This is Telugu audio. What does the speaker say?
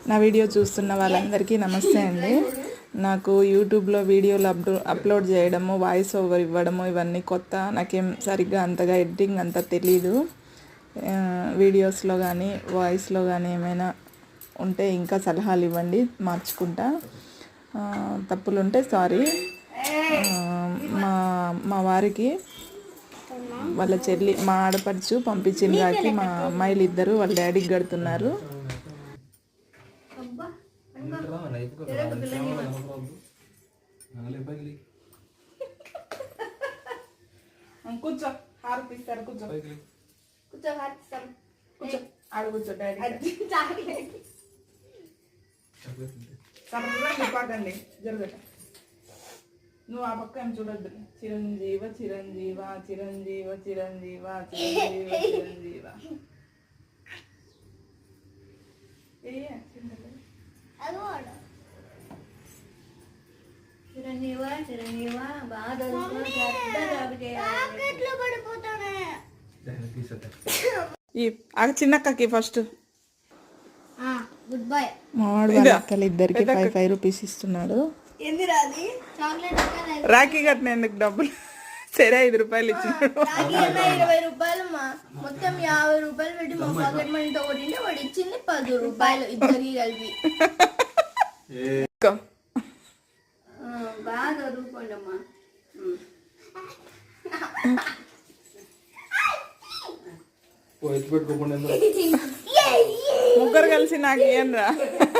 నా వీడియో చూస్తున్న వాళ్ళందరికీ నమస్తే అండి. నాకు యూట్యూబ్లో వీడియోలు అప్లోడ్ చేయడము, వాయిస్ ఓవర్ ఇవ్వడము ఇవన్నీ కొత్త. నాకేం సరిగ్గా అంతగా ఎడిటింగ్ అంతా తెలీదు. వీడియోస్లో కానీ వాయిస్లో కానీ ఏమైనా ఉంటే ఇంకా సలహాలు ఇవ్వండి, మార్చుకుంటా. తప్పులుంటే సారీ. మా వారికి వాళ్ళ చెల్లి, మా ఆడపడుచు పంపించిన రాకి మా అమ్మాయిలు ఇద్దరు వాళ్ళ డాడీకి కడుతున్నారు. కూర్చో, హారతిస్తారు. కూర్చో కూర్చో, హారతిస్తారు. కూర్చో, ఆడ కూర్చో. డాడీ చెప్పకండి, జరగట. నువ్వు ఆ పక్క ఏం చూడద్దు. చిరంజీవ చిరంజీవ చిరంజీవ చిరంజీవ చిరంజీవ చిరంజీవ. చిరంజీవ చిరంజీవ బాగా చిన్నక్కకి ఫస్ట్ గుడ్ బై. మావాడు వాళ్ళ అక్కలు ఇద్దరికి 5 రూపీస్ ఇస్తున్నాడు. రాఖీ కట్టినందుకు డబ్బులు సరే 5 రూపాయలు ఇచ్చినాడు. 20 రూపాయలు మొత్తం 50 రూపాయలు పెట్టి మా పాకెట్ మనీతో కొట్టింటే వాడు ఇచ్చింది 10 రూపాయలు ఇద్దరికి కలిపి. బాగా చదువుకోండి అమ్మా. ముగ్గురు కలిసి నాకు ఏం రా.